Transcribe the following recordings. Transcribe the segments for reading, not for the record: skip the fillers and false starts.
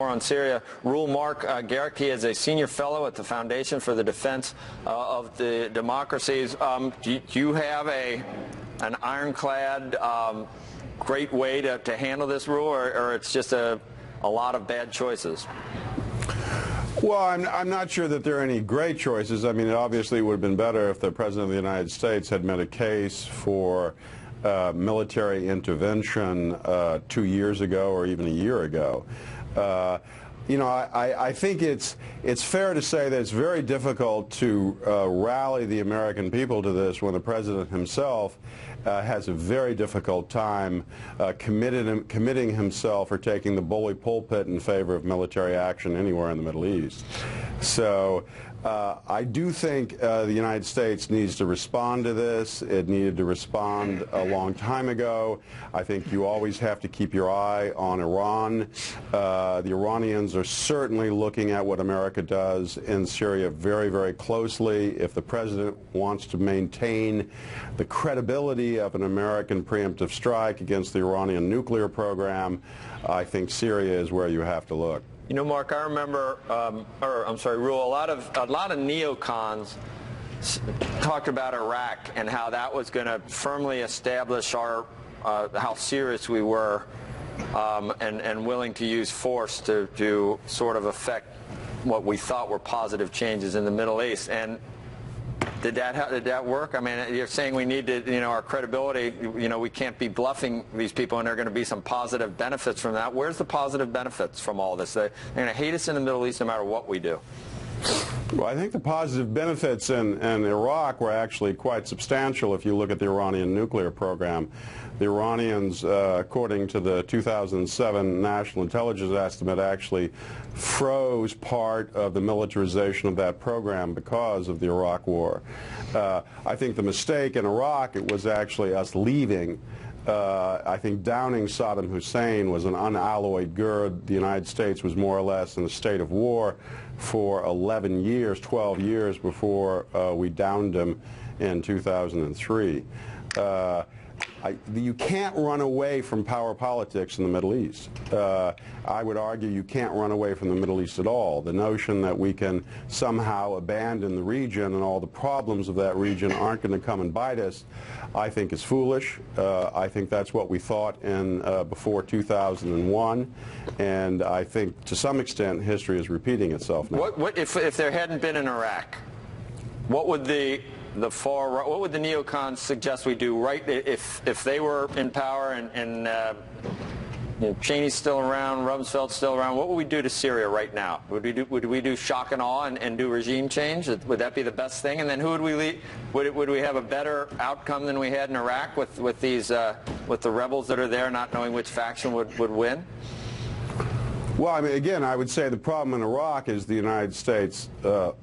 On Syria, Reuel Marc Gerecht, he is a senior fellow at the Foundation for the Defense of the Democracies. Do you have an ironclad, great way to handle this, Reuel, or it's just a lot of bad choices? Well, I'm not sure that there are any great choices. I mean, it obviously would have been better if the President of the United States had made a case for military intervention 2 years ago or even a year ago. You know, I think it's fair to say that it's very difficult to rally the American people to this when the President himself has a very difficult time committing himself or taking the bully pulpit in favor of military action anywhere in the Middle East. So I do think the United States needs to respond to this. It needed to respond a long time ago. I think you always have to keep your eye on Iran. The Iranians are certainly looking at what America does in Syria very, very closely. If the President wants to maintain the credibility of an American preemptive strike against the Iranian nuclear program, I think Syria is where you have to look. You know, Mark, I remember, Reuel, a lot of neocons talked about Iraq and how that was going to firmly establish our how serious we were and willing to use force to sort of affect what we thought were positive changes in the Middle East. And did that work? I mean, you're saying we need to, you know, our credibility, you know, we can't be bluffing these people, and there are going to be some positive benefits from that. Where's the positive benefits from all this? They're going to hate us in the Middle East no matter what we do. Well, I think the positive benefits in Iraq were actually quite substantial if you look at the Iranian nuclear program. The Iranians, according to the 2007 National Intelligence Estimate, actually froze part of the militarization of that program because of the Iraq War. I think the mistake in Iraq, it was actually us leaving. I think downing Saddam Hussein was an unalloyed good. The United States was more or less in a state of war for 11 years, 12 years before we downed him in 2003. You can't run away from power politics in the Middle East. I would argue you can't run away from the Middle East at all. The notion that we can somehow abandon the region and all the problems of that region aren't going to come and bite us, I think is foolish. I think that's what we thought in before 2001, and I think to some extent history is repeating itself now. What if there hadn't been an Iraq? What would what would the neocons suggest we do right if they were in power and you know, Cheney's still around, Rumsfeld's still around? What would we do to Syria right now? Would we do shock and awe and do regime change? Would that be the best thing? And then who would we lead? Would we have a better outcome than we had in Iraq with the rebels that are there, not knowing which faction would win? Well, I mean, again, I would say the problem in Iraq is the United States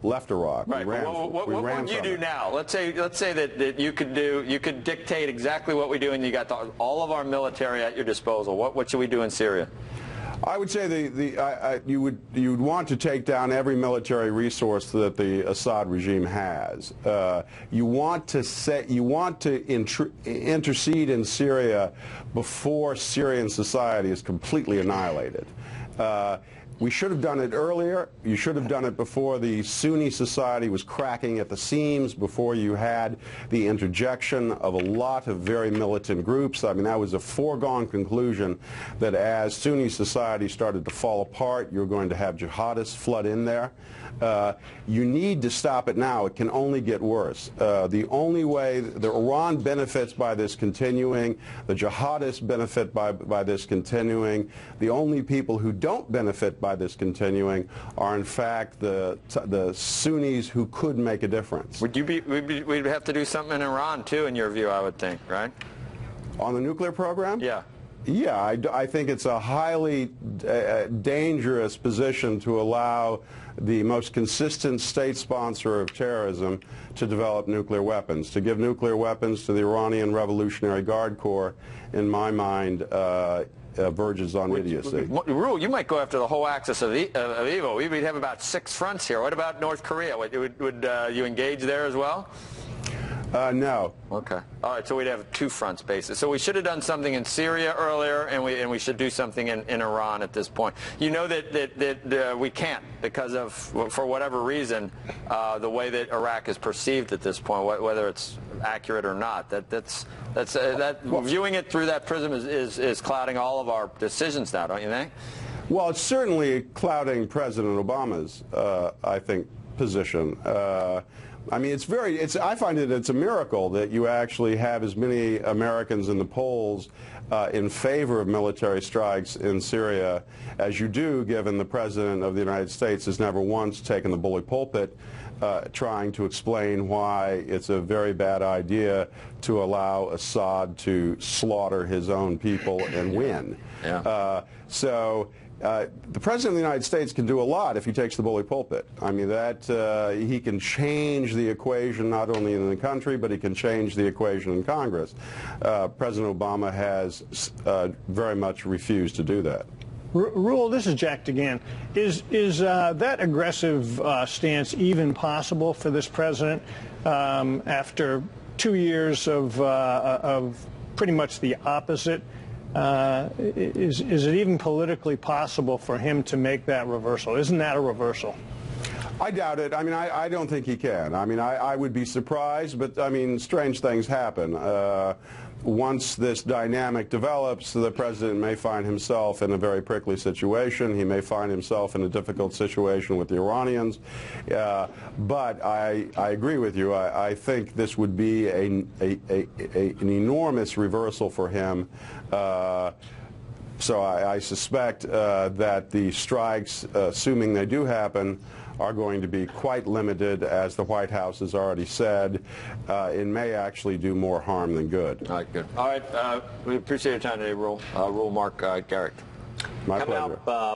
left Iraq. Right. What would you do now? Let's say that you could dictate exactly what we do, and you got all of our military at your disposal. What should we do in Syria? I would say you would want to take down every military resource that the Assad regime has. You want to intercede in Syria before Syrian society is completely annihilated. We should have done it earlier. You should have done it before the Sunni society was cracking at the seams, before you had the interjection of a lot of very militant groups. I mean, that was a foregone conclusion that as Sunni society started to fall apart, you're going to have jihadists flood in there. You need to stop it now. It can only get worse. The only way, the Iran benefits by this continuing, the jihadists benefit by this continuing. The only people who don't benefit by this continuing are in fact the Sunnis who could make a difference. We'd have to do something in Iran too, in your view, I would think, right? On the nuclear program? Yeah. Yeah, I think it's a highly dangerous position to allow the most consistent state sponsor of terrorism to develop nuclear weapons. To give nuclear weapons to the Iranian Revolutionary Guard Corps, in my mind, verges on idiocy. Reuel, you might go after the whole axis of evil. We'd have about 6 fronts here. What about North Korea? Would you engage there as well? No. Okay. All right, so we'd have two fronts, basically. So we should have done something in Syria earlier, and we should do something in Iran at this point. You know that we can't because of, for whatever reason, the way that Iraq is perceived at this point, whether it's accurate or not. Viewing it through that prism is clouding all of our decisions now, don't you think? Well, it's certainly clouding President Obama's, I think, position. I mean, I find it's a miracle that you actually have as many Americans in the polls in favor of military strikes in Syria as you do, given the President of the United States has never once taken the bully pulpit trying to explain why it's a very bad idea to allow Assad to slaughter his own people and win. Yeah. The President of the United States can do a lot if he takes the bully pulpit. I mean, he can change the equation not only in the country, but he can change the equation in Congress. President Obama has very much refused to do that. Reuel, this is Jack DeGan. Is that aggressive stance even possible for this president after 2 years of pretty much the opposite? Is it even politically possible for him to make that reversal? Isn't that a reversal? I doubt it. I mean, I don't think he can. I mean, I would be surprised, but, I mean, strange things happen. Once this dynamic develops, the president may find himself in a very prickly situation. He may find himself in a difficult situation with the Iranians. But I agree with you. I think this would be an enormous reversal for him. So I suspect that the strikes, assuming they do happen, are going to be quite limited, as the White House has already said. It may actually do more harm than good. All right, good. All right, we appreciate your time today, Reuel Marc Gerecht. My pleasure.